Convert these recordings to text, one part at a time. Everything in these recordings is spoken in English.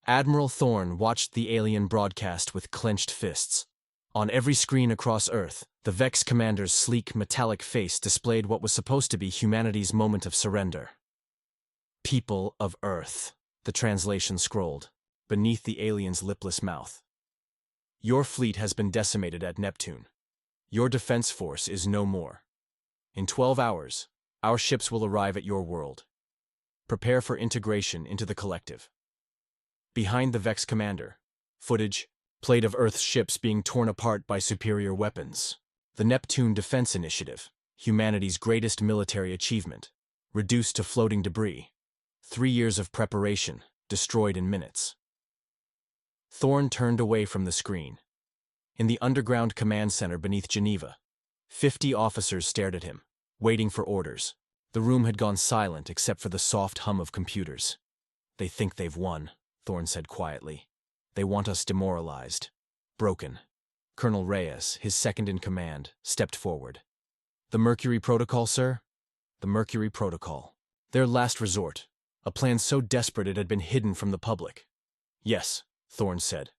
Admiral Thorne watched the alien broadcast with clenched fists. On every screen across Earth, the Vex commander's sleek, metallic face displayed what was supposed to be humanity's moment of surrender. "People of Earth," the translation scrolled, beneath the alien's lipless mouth. "Your fleet has been decimated at Neptune. Your defense force is no more. In 12 hours, our ships will arrive at your world. Prepare for integration into the collective." Behind the Vex commander, footage played of Earth's ships being torn apart by superior weapons. The Neptune Defense Initiative, humanity's greatest military achievement, reduced to floating debris. 3 years of preparation, destroyed in minutes. Thorne turned away from the screen. In the underground command center beneath Geneva, 50 officers stared at him, waiting for orders. The room had gone silent except for the soft hum of computers. "They think they've won," Thorne said quietly. "They want us demoralized, broken." Colonel Reyes, his second in command, stepped forward. "The Mercury Protocol, sir?" "The Mercury Protocol. Their last resort. A plan so desperate it had been hidden from the public." "Yes," Thorne said.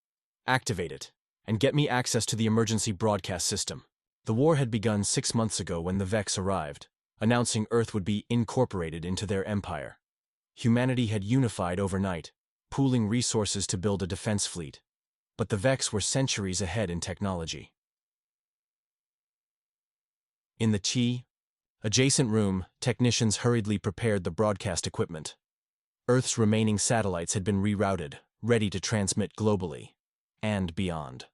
"Activate it, and get me access to the emergency broadcast system." The war had begun 6 months ago when the Vex arrived, announcing Earth would be incorporated into their empire. Humanity had unified overnight, pooling resources to build a defense fleet. But the Vex were centuries ahead in technology. In the Chi adjacent room, technicians hurriedly prepared the broadcast equipment. Earth's remaining satellites had been rerouted, ready to transmit globally and beyond.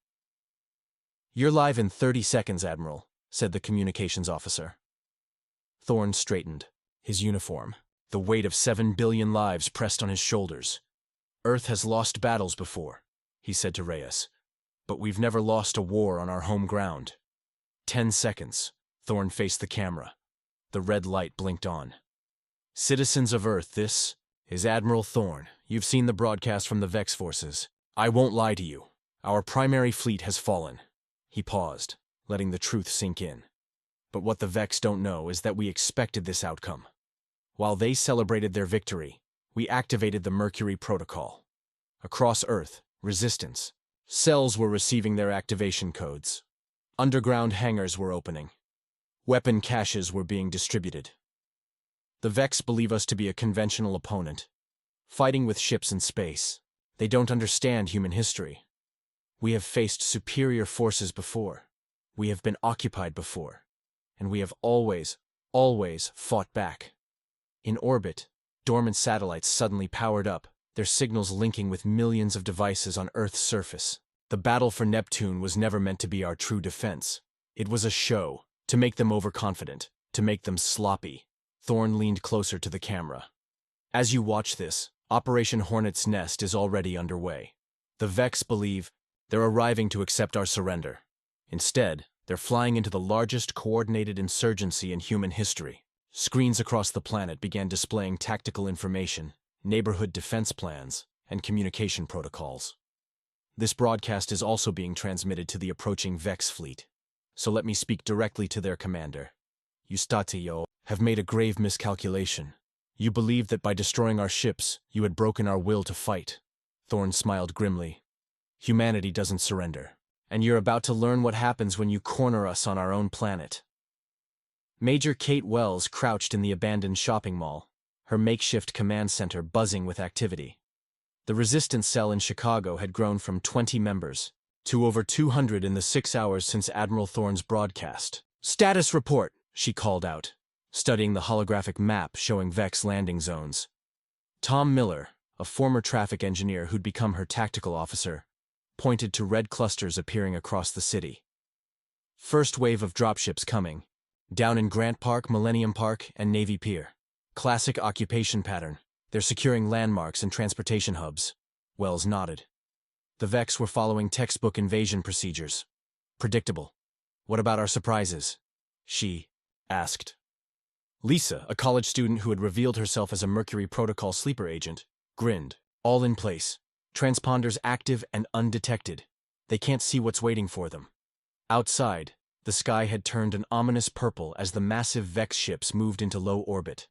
"You're live in 30 seconds, Admiral," said the communications officer. Thorne straightened, his uniform, the weight of 7 billion lives pressed on his shoulders. "Earth has lost battles before," he said to Reyes, "but we've never lost a war on our home ground." 10 seconds. Thorne faced the camera. The red light blinked on. "Citizens of Earth, this is Admiral Thorne. You've seen the broadcast from the Vex forces. I won't lie to you. Our primary fleet has fallen." He paused, letting the truth sink in. "But what the Vex don't know is that we expected this outcome. While they celebrated their victory, we activated the Mercury Protocol. Across Earth, resistance cells were receiving their activation codes. Underground hangars were opening. Weapon caches were being distributed. The Vex believe us to be a conventional opponent, fighting with ships in space. They don't understand human history. We have faced superior forces before. We have been occupied before. And we have always fought back." In orbit, dormant satellites suddenly powered up, their signals linking with millions of devices on Earth's surface. The battle for Neptune was never meant to be our true defense. It was a show, to make them overconfident, to make them sloppy. Thorne leaned closer to the camera. "As you watch this, Operation Hornet's Nest is already underway. The Vex believe they're arriving to accept our surrender. Instead, they're flying into the largest coordinated insurgency in human history." Screens across the planet began displaying tactical information, neighborhood defense plans, and communication protocols. This broadcast is also being transmitted to the approaching Vex fleet. So let me speak directly to their commander. "You Statio have made a grave miscalculation. You believed that by destroying our ships, you had broken our will to fight." Thorne smiled grimly. "Humanity doesn't surrender, and you're about to learn what happens when you corner us on our own planet." Major Kate Wells crouched in the abandoned shopping mall, her makeshift command center buzzing with activity. The resistance cell in Chicago had grown from 20 members to over 200 in the 6 hours since Admiral Thorne's broadcast. "Status report," she called out, studying the holographic map showing Vex landing zones. Tom Miller, a former traffic engineer who'd become her tactical officer, pointed to red clusters appearing across the city. "First wave of dropships coming. Down in Grant Park, Millennium Park, and Navy Pier. Classic occupation pattern. They're securing landmarks and transportation hubs." Wells nodded. The Vex were following textbook invasion procedures. "Predictable. What about our surprises?" she asked. Lisa, a college student who had revealed herself as a Mercury Protocol sleeper agent, grinned. "All in place. Transponders active and undetected. They can't see what's waiting for them." Outside, the sky had turned an ominous purple as the massive Vex ships moved into low orbit.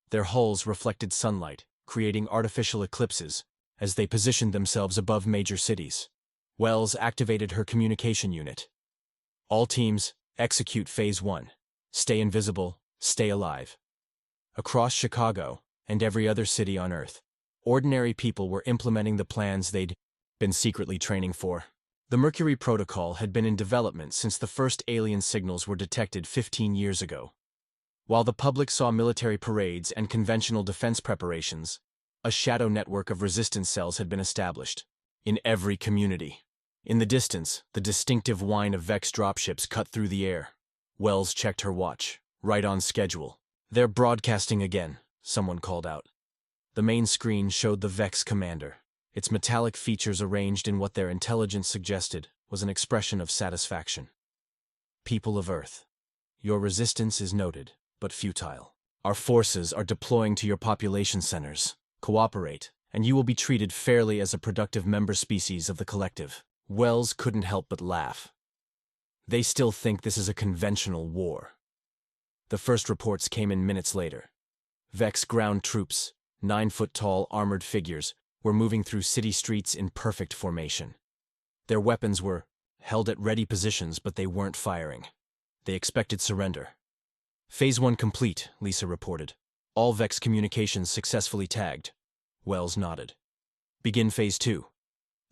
Their hulls reflected sunlight, creating artificial eclipses, as they positioned themselves above major cities. Wells activated her communication unit. All teams, execute Phase 1. Stay invisible, stay alive. Across Chicago, and every other city on Earth, ordinary people were implementing the plans they'd been secretly training for. The Mercury Protocol had been in development since the first alien signals were detected 15 years ago. While the public saw military parades and conventional defense preparations, a shadow network of resistance cells had been established. In every community. In the distance, the distinctive whine of Vex dropships cut through the air. Wells checked her watch. Right on schedule. "They're broadcasting again," someone called out. The main screen showed the Vex commander. Its metallic features arranged in what their intelligence suggested was an expression of satisfaction. "People of Earth, your resistance is noted, but futile. Our forces are deploying to your population centers. Cooperate, and you will be treated fairly as a productive member species of the collective." Wells couldn't help but laugh. They still think this is a conventional war. The first reports came in minutes later. Vex ground troops, 9-foot-tall armored figures, were moving through city streets in perfect formation. Their weapons were held at ready positions, but they weren't firing. They expected surrender. "Phase 1 complete," Lisa reported. "All Vex communications successfully tagged." Wells nodded. "Begin Phase 2.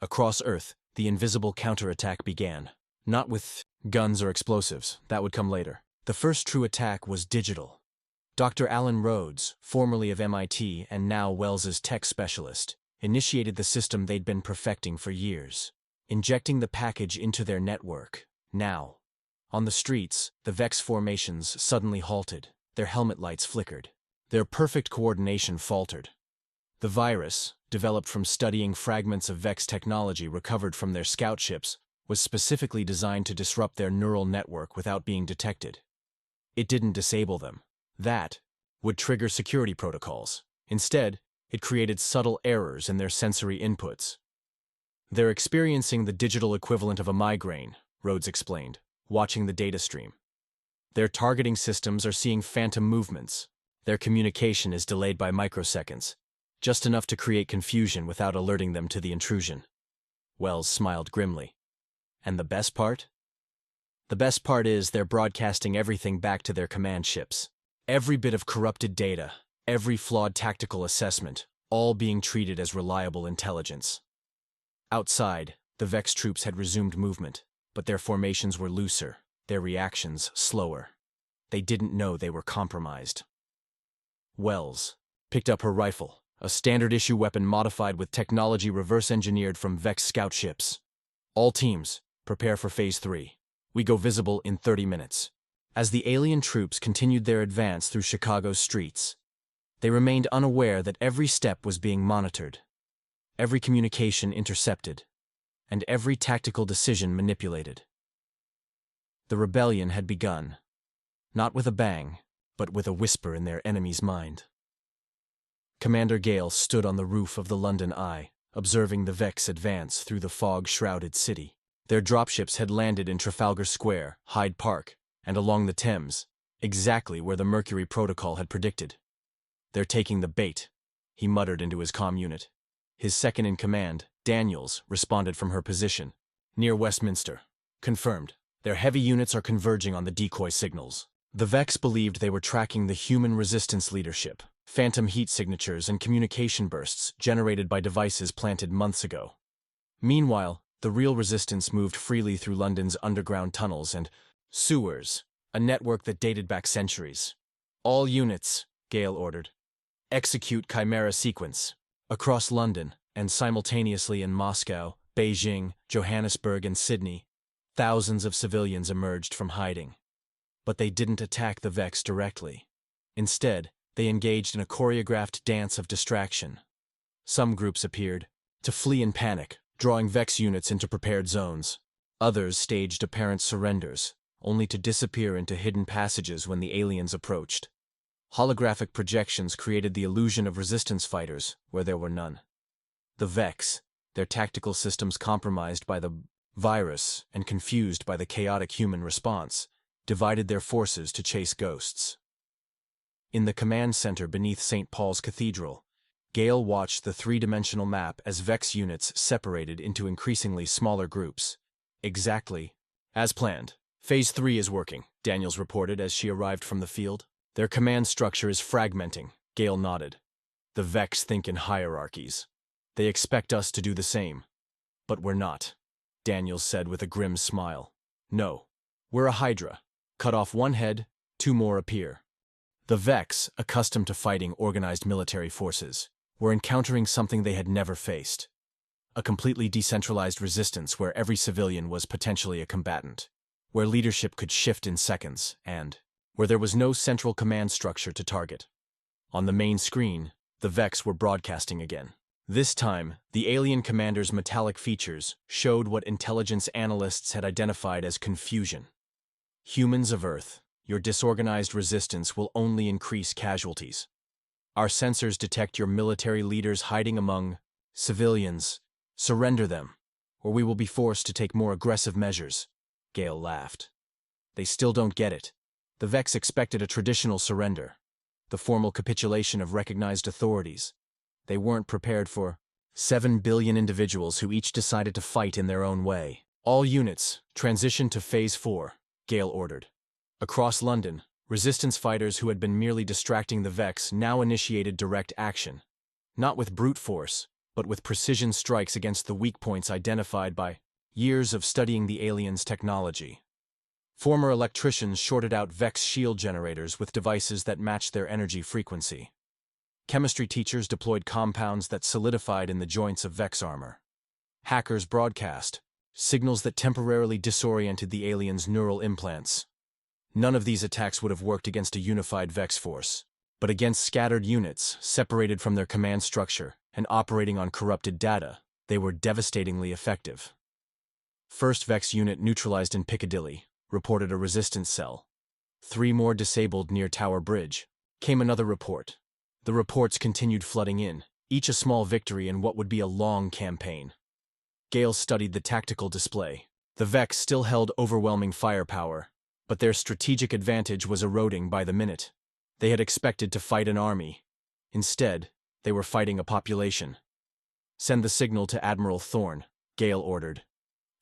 Across Earth, the invisible counterattack began. Not with guns or explosives, that would come later. The first true attack was digital. Dr. Alan Rhodes, formerly of MIT and now Wells's tech specialist, initiated the system they'd been perfecting for years, injecting the package into their network. Now, on the streets, the Vex formations suddenly halted. Their helmet lights flickered. Their perfect coordination faltered. The virus, developed from studying fragments of Vex technology recovered from their scout ships, was specifically designed to disrupt their neural network without being detected. It didn't disable them. That would trigger security protocols. Instead, it created subtle errors in their sensory inputs. "They're experiencing the digital equivalent of a migraine," Rhodes explained, watching the data stream. "Their targeting systems are seeing phantom movements. Their communication is delayed by microseconds, just enough to create confusion without alerting them to the intrusion." Wells smiled grimly. "And the best part?" "The best part is they're broadcasting everything back to their command ships. Every bit of corrupted data, every flawed tactical assessment, all being treated as reliable intelligence." Outside, the Vex troops had resumed movement, but their formations were looser, their reactions slower. They didn't know they were compromised. Wells picked up her rifle, a standard-issue weapon modified with technology reverse-engineered from Vex scout ships. "All teams, prepare for Phase 3. We go visible in 30 minutes. As the alien troops continued their advance through Chicago's streets, they remained unaware that every step was being monitored, every communication intercepted, and every tactical decision manipulated. The rebellion had begun, not with a bang, but with a whisper in their enemy's mind. Commander Gale stood on the roof of the London Eye, observing the Vex advance through the fog-shrouded city. Their dropships had landed in Trafalgar Square, Hyde Park, and along the Thames, exactly where the Mercury Protocol had predicted. "They're taking the bait," he muttered into his comm unit. His second-in-command, Daniels, responded from her position. "Near Westminster. Confirmed. Their heavy units are converging on the decoy signals." The Vex believed they were tracking the human resistance leadership, phantom heat signatures and communication bursts generated by devices planted months ago. Meanwhile, the real resistance moved freely through London's underground tunnels and sewers, a network that dated back centuries. "All units," Gale ordered. "Execute Chimera sequence." Across London, and simultaneously in Moscow, Beijing, Johannesburg, and Sydney, thousands of civilians emerged from hiding. But they didn't attack the Vex directly. Instead, they engaged in a choreographed dance of distraction. Some groups appeared to flee in panic, drawing Vex units into prepared zones. Others staged apparent surrenders, only to disappear into hidden passages when the aliens approached. Holographic projections created the illusion of resistance fighters where there were none. The Vex, their tactical systems compromised by the virus and confused by the chaotic human response, divided their forces to chase ghosts. In the command center beneath St. Paul's Cathedral, Gale watched the three-dimensional map as Vex units separated into increasingly smaller groups. Exactly as planned. Phase 3 is working, Daniels reported as she arrived from the field. Their command structure is fragmenting, Gale nodded. The Vex think in hierarchies. They expect us to do the same. But we're not, Daniels said with a grim smile. No. We're a Hydra. Cut off one head, two more appear. The Vex, accustomed to fighting organized military forces, were encountering something they had never faced. A completely decentralized resistance where every civilian was potentially a combatant, where leadership could shift in seconds, and where there was no central command structure to target. On the main screen, the Vex were broadcasting again. This time, the alien commander's metallic features showed what intelligence analysts had identified as confusion. Humans of Earth, your disorganized resistance will only increase casualties. Our sensors detect your military leaders hiding among civilians. Surrender them, or we will be forced to take more aggressive measures. Gale laughed. They still don't get it. The Vex expected a traditional surrender, the formal capitulation of recognized authorities. They weren't prepared for 7 billion individuals who each decided to fight in their own way. All units, transition to Phase 4, Gale ordered. Across London, resistance fighters who had been merely distracting the Vex now initiated direct action. Not with brute force, but with precision strikes against the weak points identified by years of studying the aliens' technology. Former electricians shorted out Vex shield generators with devices that matched their energy frequency. Chemistry teachers deployed compounds that solidified in the joints of Vex armor. Hackers broadcast signals that temporarily disoriented the aliens' neural implants. None of these attacks would have worked against a unified Vex force, but against scattered units, separated from their command structure and operating on corrupted data, they were devastatingly effective. First Vex unit neutralized in Piccadilly, reported a resistance cell. 3 more disabled near Tower Bridge. Came another report. The reports continued flooding in, each a small victory in what would be a long campaign. Gale studied the tactical display. The Vex still held overwhelming firepower, but their strategic advantage was eroding by the minute. They had expected to fight an army. Instead, they were fighting a population. Send the signal to Admiral Thorne, Gale ordered.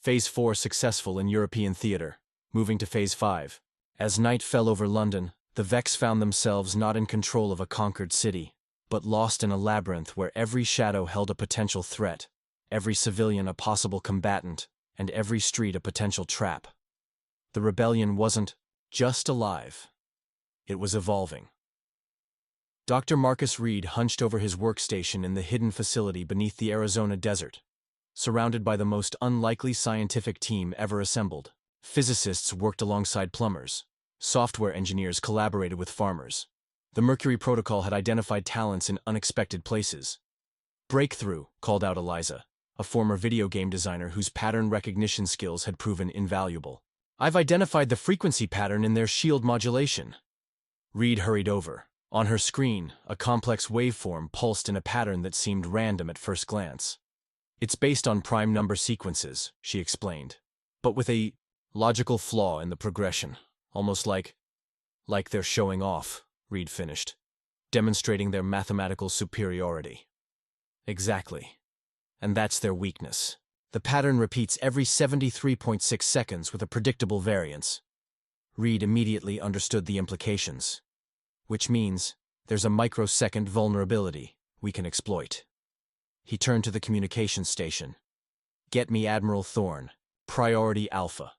Phase 4 successful in European theater, moving to Phase 5. As night fell over London, the Vex found themselves not in control of a conquered city, but lost in a labyrinth where every shadow held a potential threat, every civilian a possible combatant, and every street a potential trap. The rebellion wasn't just alive. It was evolving. Dr. Marcus Reed hunched over his workstation in the hidden facility beneath the Arizona desert. Surrounded by the most unlikely scientific team ever assembled, physicists worked alongside plumbers. Software engineers collaborated with farmers. The Mercury Protocol had identified talents in unexpected places. Breakthrough, called out Eliza, a former video game designer whose pattern recognition skills had proven invaluable. I've identified the frequency pattern in their shield modulation. Reed hurried over. On her screen, a complex waveform pulsed in a pattern that seemed random at first glance. It's based on prime number sequences, she explained, but with a logical flaw in the progression, almost like they're showing off, Reed finished, demonstrating their mathematical superiority. Exactly. And that's their weakness. The pattern repeats every 73.6 seconds with a predictable variance. Reed immediately understood the implications. Which means there's a microsecond vulnerability we can exploit. He turned to the communications station. Get me Admiral Thorne, Priority Alpha.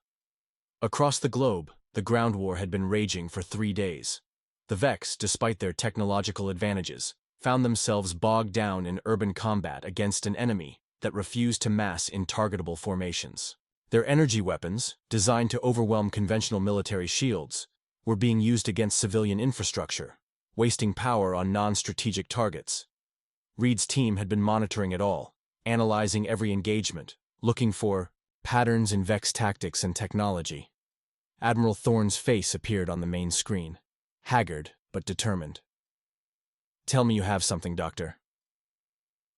Across the globe, the ground war had been raging for 3 days. The Vex, despite their technological advantages, found themselves bogged down in urban combat against an enemy that refused to mass in targetable formations. Their energy weapons, designed to overwhelm conventional military shields, were being used against civilian infrastructure, wasting power on non-strategic targets. Reed's team had been monitoring it all, analyzing every engagement, looking for patterns in Vex tactics and technology. Admiral Thorne's face appeared on the main screen, haggard but determined. Tell me you have something, Doctor.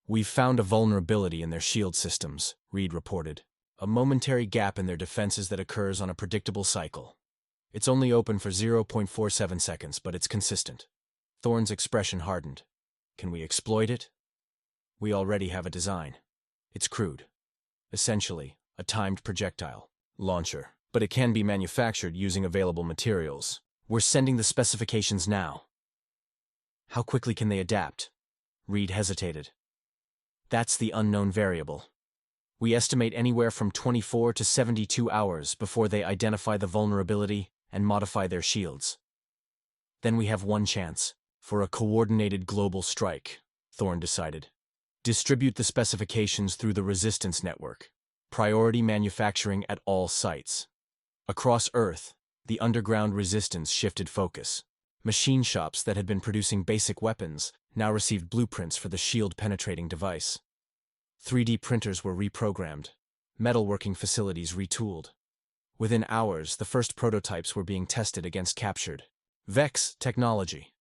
We've found a vulnerability in their shield systems, Reed reported. A momentary gap in their defenses that occurs on a predictable cycle. It's only open for 0.47 seconds, but it's consistent. Thorne's expression hardened. Can we exploit it? We already have a design. It's crude. Essentially, a timed projectile launcher. But it can be manufactured using available materials. We're sending the specifications now. How quickly can they adapt? Reed hesitated. That's the unknown variable. We estimate anywhere from 24 to 72 hours before they identify the vulnerability and modify their shields. Then we have one chance for a coordinated global strike, Thorne decided. Distribute the specifications through the resistance network. Priority manufacturing at all sites. Across Earth, the underground resistance shifted focus. Machine shops that had been producing basic weapons now received blueprints for the shield-penetrating device. 3D printers were reprogrammed, metalworking facilities retooled. Within hours, the first prototypes were being tested against captured VEX technology.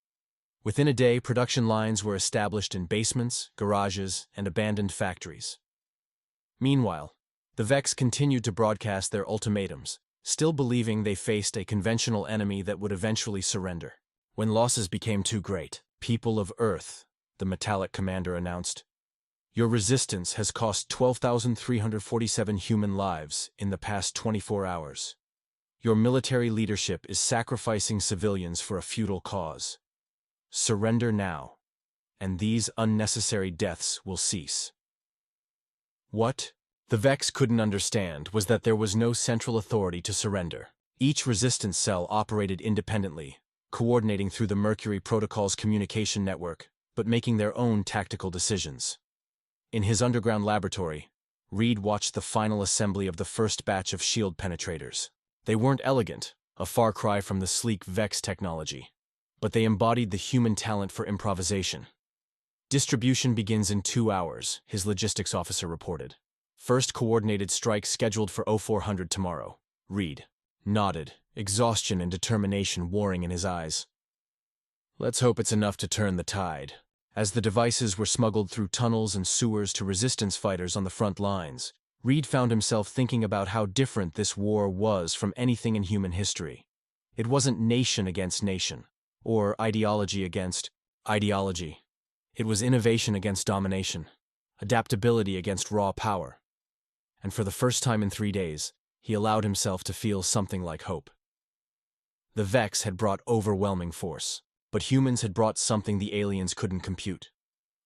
Within a day, production lines were established in basements, garages, and abandoned factories. Meanwhile, the VEX continued to broadcast their ultimatums, still believing they faced a conventional enemy that would eventually surrender. When losses became too great, "People of Earth," the metallic commander announced, "your resistance has cost 12,347 human lives in the past 24 hours. Your military leadership is sacrificing civilians for a futile cause. Surrender now, and these unnecessary deaths will cease." What the VEX couldn't understand was that there was no central authority to surrender. Each resistance cell operated independently, coordinating through the Mercury Protocol's communication network, but making their own tactical decisions. In his underground laboratory, Reed watched the final assembly of the first batch of shield penetrators. They weren't elegant, a far cry from the sleek VEX technology, but they embodied the human talent for improvisation. "Distribution begins in 2 hours, his logistics officer reported. "First coordinated strike scheduled for 0400 tomorrow." Reed nodded, exhaustion and determination warring in his eyes. "Let's hope it's enough to turn the tide." As the devices were smuggled through tunnels and sewers to resistance fighters on the front lines, Reed found himself thinking about how different this war was from anything in human history. It wasn't nation against nation, or ideology against ideology. It was innovation against domination, adaptability against raw power. And for the first time in 3 days, he allowed himself to feel something like hope. The VEX had brought overwhelming force, but humans had brought something the aliens couldn't compute.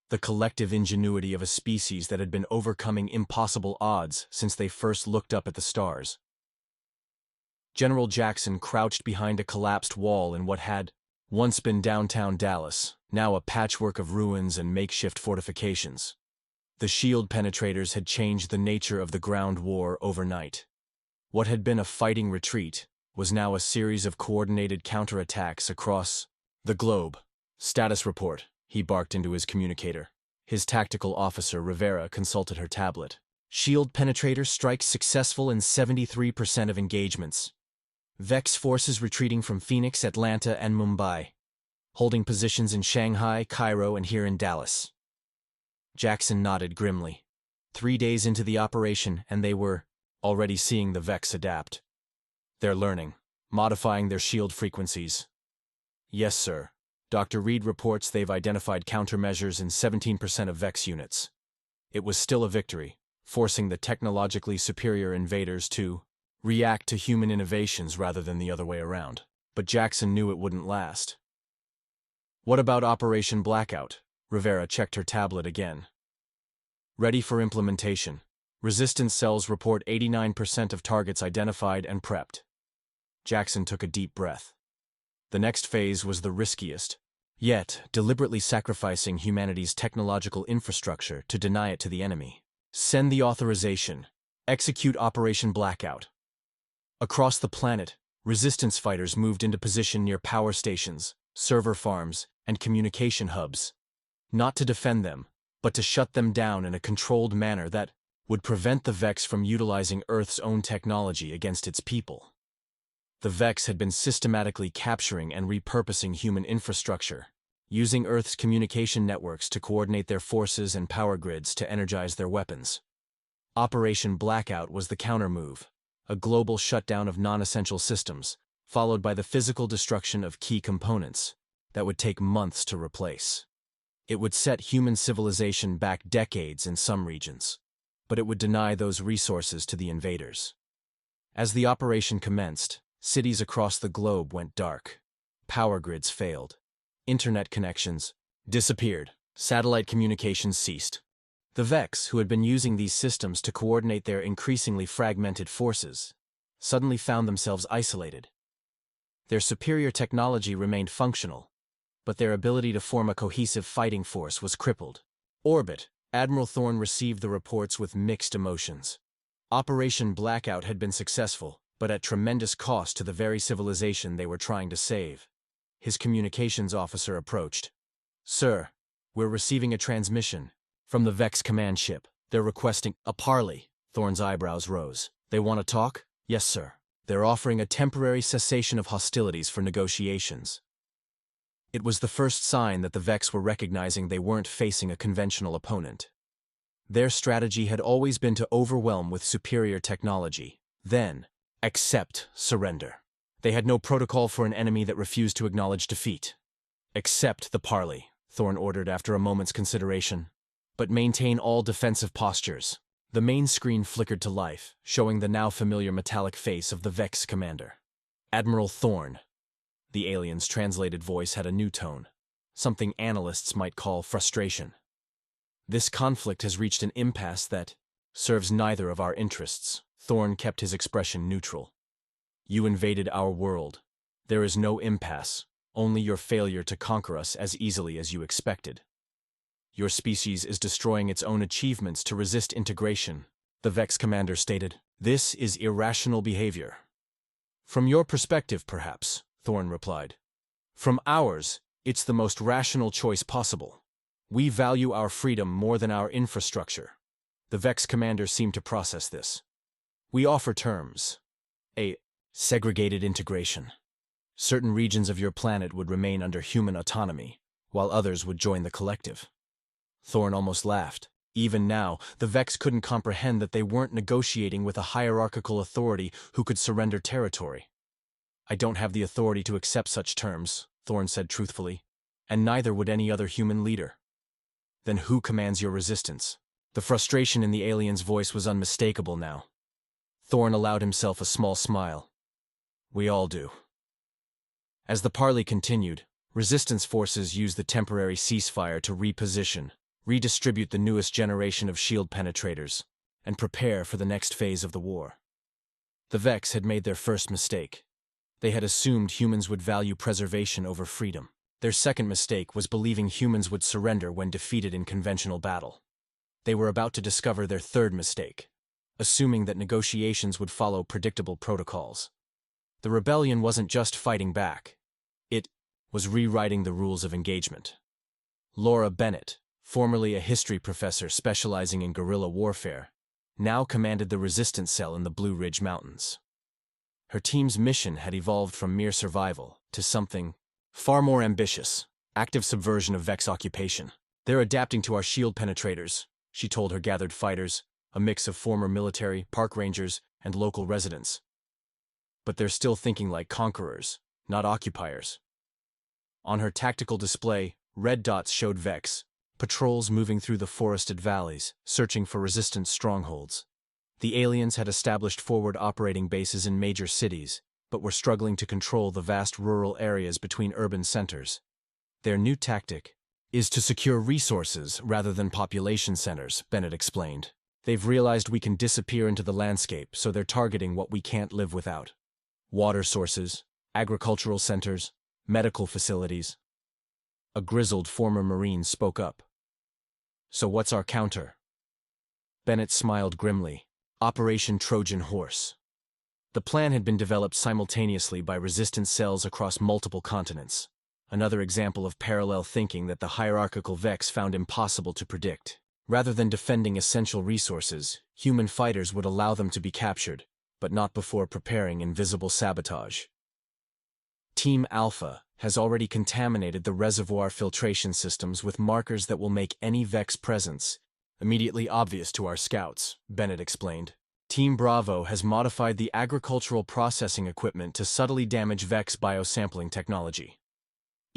The collective ingenuity of a species that had been overcoming impossible odds since they first looked up at the stars. General Jackson crouched behind a collapsed wall in what had once been downtown Dallas, now a patchwork of ruins and makeshift fortifications. The shield penetrators had changed the nature of the ground war overnight. What had been a fighting retreat was now a series of coordinated counterattacks across the globe. "Status report," he barked into his communicator. His tactical officer, Rivera, consulted her tablet. "Shield penetrator strikes successful in 73% of engagements. VEX forces retreating from Phoenix, Atlanta, and Mumbai, holding positions in Shanghai, Cairo, and here in Dallas." Jackson nodded grimly. 3 days into the operation, and they were already seeing the VEX adapt. "They're learning, modifying their shield frequencies." "Yes, sir. Dr. Reed reports they've identified countermeasures in 17% of VEX units." It was still a victory, forcing the technologically superior invaders to react to human innovations rather than the other way around. But Jackson knew it wouldn't last. "What about Operation Blackout?" Rivera checked her tablet again. "Ready for implementation. Resistance cells report 89% of targets identified and prepped." Jackson took a deep breath. The next phase was the riskiest, yet deliberately sacrificing humanity's technological infrastructure to deny it to the enemy. "Send the authorization. Execute Operation Blackout." Across the planet, resistance fighters moved into position near power stations, server farms, and communication hubs. Not to defend them, but to shut them down in a controlled manner that would prevent the VEX from utilizing Earth's own technology against its people. The VEX had been systematically capturing and repurposing human infrastructure, using Earth's communication networks to coordinate their forces and power grids to energize their weapons. Operation Blackout was the countermove, a global shutdown of non-essential systems, followed by the physical destruction of key components that would take months to replace. It would set human civilization back decades in some regions, but it would deny those resources to the invaders. As the operation commenced, cities across the globe went dark. Power grids failed. Internet connections disappeared. Satellite communications ceased. The Vex, who had been using these systems to coordinate their increasingly fragmented forces, suddenly found themselves isolated. Their superior technology remained functional, but their ability to form a cohesive fighting force was crippled. Orbit, Admiral Thorne received the reports with mixed emotions. Operation Blackout had been successful, but at tremendous cost to the very civilization they were trying to save. His communications officer approached. "Sir, we're receiving a transmission from the Vex command ship. They're requesting a parley." Thorne's eyebrows rose. "They want to talk?" "Yes, sir. They're offering a temporary cessation of hostilities for negotiations." It was the first sign that the Vex were recognizing they weren't facing a conventional opponent. Their strategy had always been to overwhelm with superior technology, then accept surrender. They had no protocol for an enemy that refused to acknowledge defeat. "Accept the parley," Thorne ordered after a moment's consideration, "but maintain all defensive postures." The main screen flickered to life, showing the now familiar metallic face of the Vex commander. "Admiral Thorne." The alien's translated voice had a new tone, something analysts might call frustration. "This conflict has reached an impasse that serves neither of our interests." Thorne kept his expression neutral. "You invaded our world. There is no impasse, only your failure to conquer us as easily as you expected. Your species is destroying its own achievements to resist integration," the Vex commander stated. "This is irrational behavior." "From your perspective, perhaps," Thorne replied. "From ours, it's the most rational choice possible. We value our freedom more than our infrastructure." The Vex commander seemed to process this. "We offer terms. A segregated integration. Certain regions of your planet would remain under human autonomy, while others would join the collective." Thorne almost laughed. Even now, the Vex couldn't comprehend that they weren't negotiating with a hierarchical authority who could surrender territory. "I don't have the authority to accept such terms," Thorne said truthfully, "and neither would any other human leader." "Then who commands your resistance?" The frustration in the alien's voice was unmistakable now. Thorne allowed himself a small smile. "We all do." As the parley continued, resistance forces used the temporary ceasefire to reposition, redistribute the newest generation of shield penetrators, and prepare for the next phase of the war. The Vex had made their first mistake. They had assumed humans would value preservation over freedom. Their second mistake was believing humans would surrender when defeated in conventional battle. They were about to discover their third mistake, assuming that negotiations would follow predictable protocols. The rebellion wasn't just fighting back. It was rewriting the rules of engagement. Laura Bennett, formerly a history professor specializing in guerrilla warfare, now commanded the resistance cell in the Blue Ridge Mountains. Her team's mission had evolved from mere survival to something far more ambitious: active subversion of Vex occupation. "They're adapting to our shield penetrators," she told her gathered fighters, a mix of former military, park rangers, and local residents. "But they're still thinking like conquerors, not occupiers." On her tactical display, red dots showed Vex, patrols moving through the forested valleys, searching for resistance strongholds. The aliens had established forward operating bases in major cities, but were struggling to control the vast rural areas between urban centers. "Their new tactic is to secure resources rather than population centers," Bennett explained. "They've realized we can disappear into the landscape, so they're targeting what we can't live without. Water sources, agricultural centers, medical facilities." A grizzled former Marine spoke up. "So what's our counter?" Bennett smiled grimly. "Operation Trojan Horse." The plan had been developed simultaneously by resistance cells across multiple continents. Another example of parallel thinking that the hierarchical Vex found impossible to predict. Rather than defending essential resources, human fighters would allow them to be captured, but not before preparing invisible sabotage. Team Alpha has already contaminated the reservoir filtration systems with markers that will make any Vex presence immediately obvious to our scouts, Bennett explained. Team Bravo has modified the agricultural processing equipment to subtly damage Vex biosampling technology.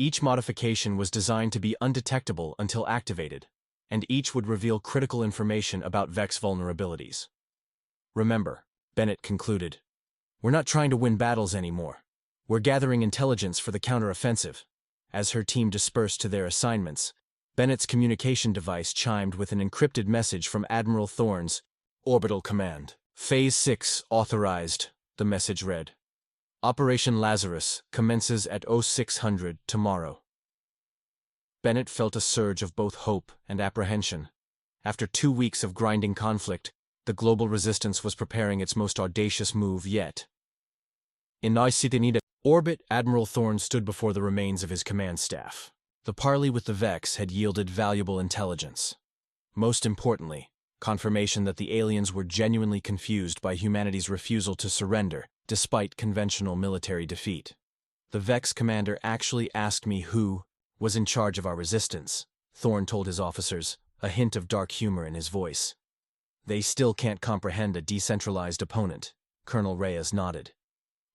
Each modification was designed to be undetectable until activated, and each would reveal critical information about Vex vulnerabilities. Remember, Bennett concluded, we're not trying to win battles anymore. We're gathering intelligence for the counteroffensive. As her team dispersed to their assignments, Bennett's communication device chimed with an encrypted message from Admiral Thorne's Orbital Command. Phase 6 authorized, the message read. Operation Lazarus commences at 0600 tomorrow. Bennett felt a surge of both hope and apprehension. After 2 weeks of grinding conflict, the global resistance was preparing its most audacious move yet. In Icitinida orbit, Admiral Thorne stood before the remains of his command staff. The parley with the Vex had yielded valuable intelligence. Most importantly, confirmation that the aliens were genuinely confused by humanity's refusal to surrender, despite conventional military defeat. The Vex commander actually asked me who was in charge of our resistance, Thorne told his officers, a hint of dark humor in his voice. They still can't comprehend a decentralized opponent, Colonel Reyes nodded.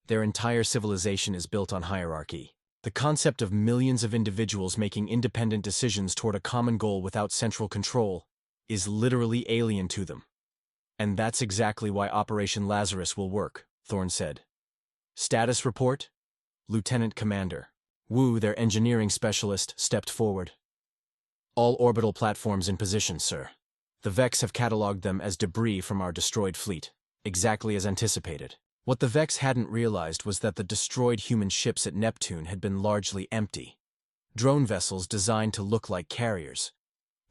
Their entire civilization is built on hierarchy. The concept of millions of individuals making independent decisions toward a common goal without central control is literally alien to them. And that's exactly why Operation Lazarus will work, Thorne said. Status report? Lieutenant Commander Wu, their engineering specialist, stepped forward. All orbital platforms in position, sir. The Vex have catalogued them as debris from our destroyed fleet, exactly as anticipated. What the Vex hadn't realized was that the destroyed human ships at Neptune had been largely empty. Drone vessels designed to look like carriers.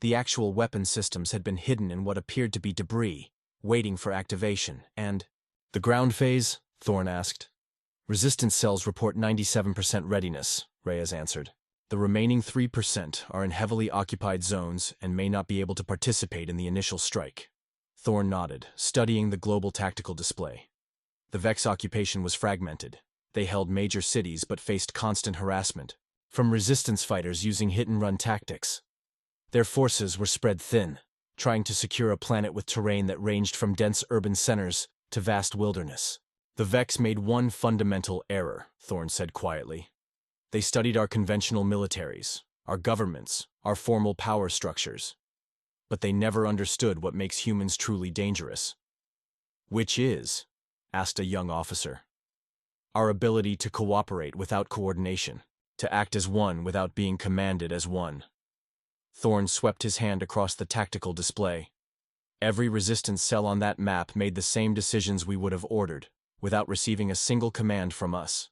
The actual weapon systems had been hidden in what appeared to be debris, waiting for activation, and… The ground phase? Thorne asked. Resistance cells report 97% readiness, Reyes answered. The remaining 3% are in heavily occupied zones and may not be able to participate in the initial strike. Thorne nodded, studying the global tactical display. The Vex occupation was fragmented. They held major cities but faced constant harassment from resistance fighters using hit-and-run tactics. Their forces were spread thin, trying to secure a planet with terrain that ranged from dense urban centers to vast wilderness. The Vex made one fundamental error, Thorne said quietly. They studied our conventional militaries, our governments, our formal power structures. But they never understood what makes humans truly dangerous. Which is, asked a young officer. Our ability to cooperate without coordination, to act as one without being commanded as one. Thorne swept his hand across the tactical display. Every resistance cell on that map made the same decisions we would have ordered, without receiving a single command from us.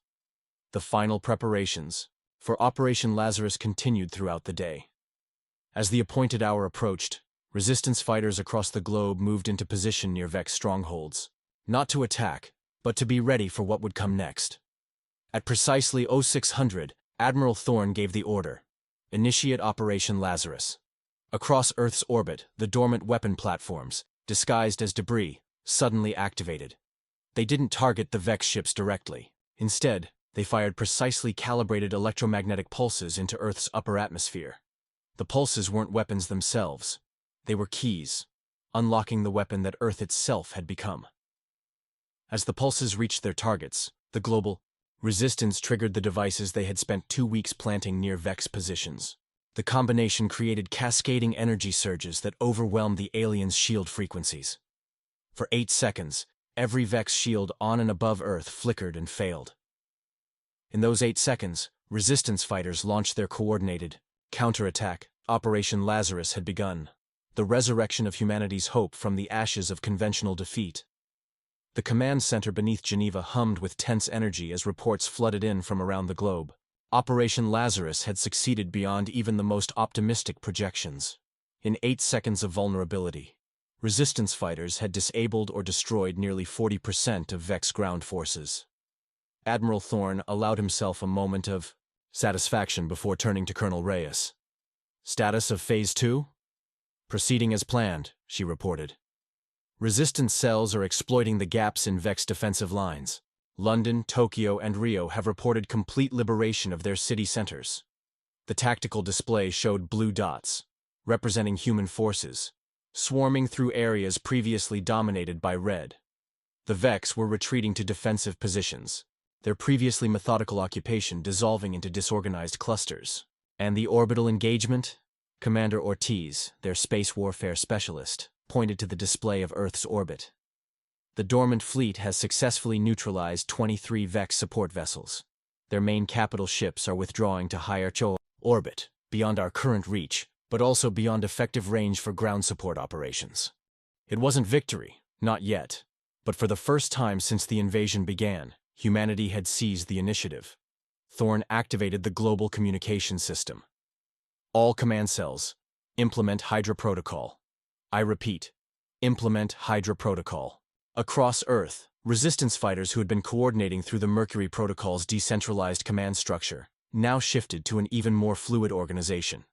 The final preparations for Operation Lazarus continued throughout the day. As the appointed hour approached, resistance fighters across the globe moved into position near Vex strongholds. Not to attack, but to be ready for what would come next. At precisely 0600, Admiral Thorne gave the order. Initiate Operation Lazarus. Across Earth's orbit, the dormant weapon platforms, disguised as debris, suddenly activated. They didn't target the Vex ships directly. Instead, they fired precisely calibrated electromagnetic pulses into Earth's upper atmosphere. The pulses weren't weapons themselves. They were keys, unlocking the weapon that Earth itself had become. As the pulses reached their targets, the global resistance triggered the devices they had spent 2 weeks planting near Vex positions. The combination created cascading energy surges that overwhelmed the aliens' shield frequencies. For 8 seconds, every Vex shield on and above Earth flickered and failed. In those 8 seconds, resistance fighters launched their coordinated counterattack. Operation Lazarus had begun. The resurrection of humanity's hope from the ashes of conventional defeat. The command center beneath Geneva hummed with tense energy as reports flooded in from around the globe. Operation Lazarus had succeeded beyond even the most optimistic projections. In 8 seconds of vulnerability, resistance fighters had disabled or destroyed nearly 40% of Vex ground forces. Admiral Thorne allowed himself a moment of satisfaction before turning to Colonel Reyes. Status of Phase 2? Proceeding as planned, she reported. Resistance cells are exploiting the gaps in Vex defensive lines. London, Tokyo, and Rio have reported complete liberation of their city centers. The tactical display showed blue dots, representing human forces, swarming through areas previously dominated by red. The Vex were retreating to defensive positions, their previously methodical occupation dissolving into disorganized clusters. And the orbital engagement? Commander Ortiz, their space warfare specialist, pointed to the display of Earth's orbit. The dormant fleet has successfully neutralized 23 Vex support vessels. Their main capital ships are withdrawing to higher orbit, beyond our current reach, but also beyond effective range for ground support operations. It wasn't victory, not yet, but for the first time since the invasion began, humanity had seized the initiative. Thorn activated the global communication system. All command cells, implement Hydra Protocol. I repeat, implement Hydra Protocol. Across Earth, resistance fighters who had been coordinating through the Mercury Protocol's decentralized command structure now shifted to an even more fluid organization.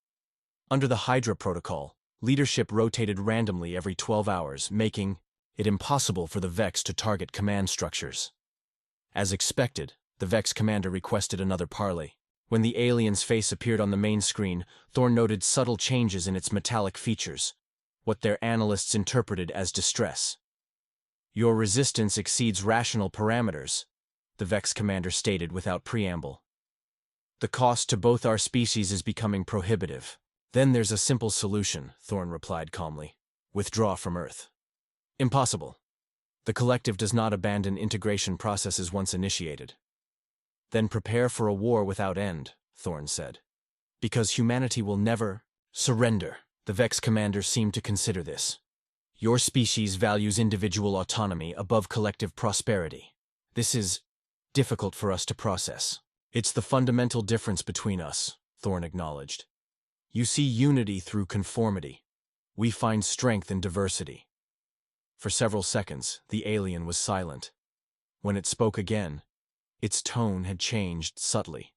Under the Hydra Protocol, leadership rotated randomly every 12 hours, making it impossible for the Vex to target command structures. As expected, the Vex commander requested another parley. When the alien's face appeared on the main screen, Thorn noted subtle changes in its metallic features, what their analysts interpreted as distress. Your resistance exceeds rational parameters, the Vex commander stated without preamble. The cost to both our species is becoming prohibitive. Then there's a simple solution, Thorn replied calmly. Withdraw from Earth. Impossible. The collective does not abandon integration processes once initiated. Then prepare for a war without end, Thorn said. Because humanity will never surrender. The Vex commander seemed to consider this. Your species values individual autonomy above collective prosperity. This is difficult for us to process. It's the fundamental difference between us, Thorn acknowledged. You see unity through conformity. We find strength in diversity. For several seconds, the alien was silent. When it spoke again, its tone had changed subtly.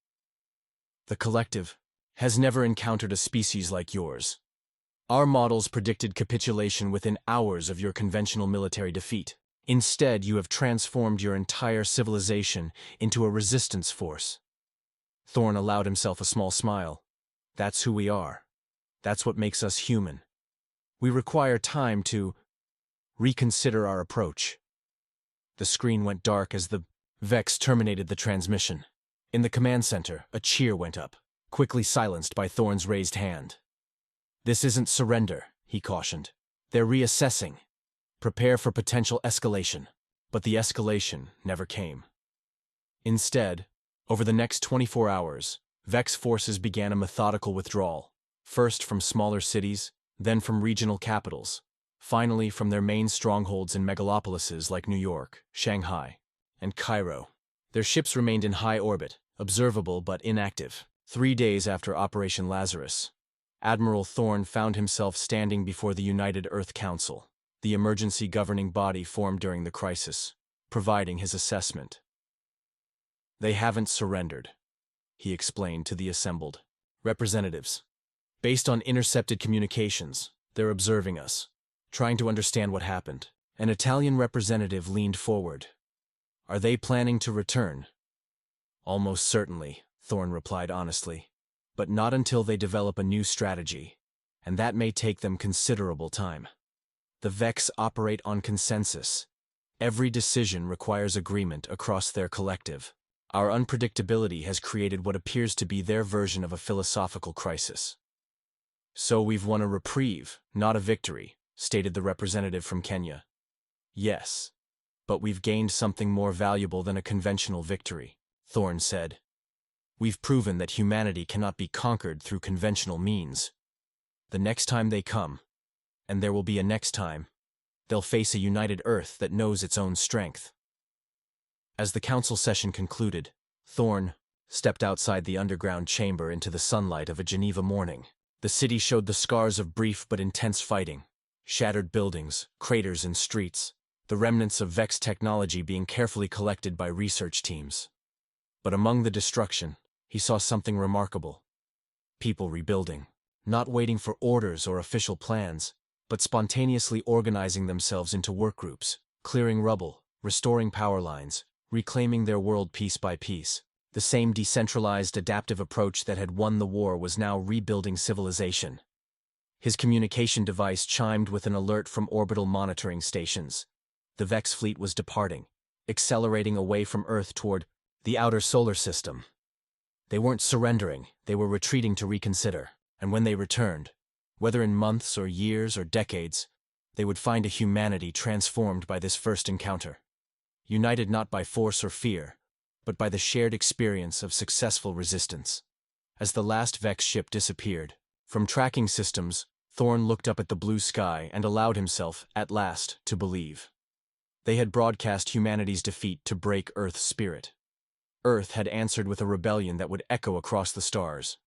The collective has never encountered a species like yours. Our models predicted capitulation within hours of your conventional military defeat. Instead, you have transformed your entire civilization into a resistance force. Thorn allowed himself a small smile. That's who we are. That's what makes us human. We require time to reconsider our approach. The screen went dark as the Vex terminated the transmission. In the command center, a cheer went up, quickly silenced by Thorn's raised hand. This isn't surrender, he cautioned. They're reassessing. Prepare for potential escalation. But the escalation never came. Instead, over the next 24 hours, Vex forces began a methodical withdrawal, first from smaller cities, then from regional capitals, finally from their main strongholds in megalopolises like New York, Shanghai, and Cairo. Their ships remained in high orbit, observable but inactive. 3 days after Operation Lazarus, Admiral Thorn found himself standing before the United Earth Council, the emergency governing body formed during the crisis, providing his assessment. They haven't surrendered, he explained to the assembled representatives. Based on intercepted communications, they're observing us, trying to understand what happened. An Italian representative leaned forward. Are they planning to return? Almost certainly, Thorn replied honestly. But not until they develop a new strategy, and that may take them considerable time. The Vex operate on consensus. Every decision requires agreement across their collective. Our unpredictability has created what appears to be their version of a philosophical crisis. So we've won a reprieve, not a victory, stated the representative from Kenya. Yes, but we've gained something more valuable than a conventional victory, Thorn said. We've proven that humanity cannot be conquered through conventional means. The next time they come, and there will be a next time, they'll face a united Earth that knows its own strength. As the council session concluded, Thorn stepped outside the underground chamber into the sunlight of a Geneva morning. The city showed the scars of brief but intense fighting, shattered buildings, craters in streets, the remnants of Vex technology being carefully collected by research teams. But among the destruction, he saw something remarkable. People rebuilding, not waiting for orders or official plans, but spontaneously organizing themselves into workgroups, clearing rubble, restoring power lines, reclaiming their world piece by piece. The same decentralized, adaptive approach that had won the war was now rebuilding civilization. His communication device chimed with an alert from orbital monitoring stations. The Vex fleet was departing, accelerating away from Earth toward The outer solar system. They weren't surrendering, they were retreating to reconsider. And when they returned, whether in months or years or decades, they would find a humanity transformed by this first encounter. United not by force or fear, but by the shared experience of successful resistance. As the last Vex ship disappeared, from tracking systems, Thorne looked up at the blue sky and allowed himself, at last, to believe. They had broadcast humanity's defeat to break Earth's spirit. Earth had answered with a rebellion that would echo across the stars.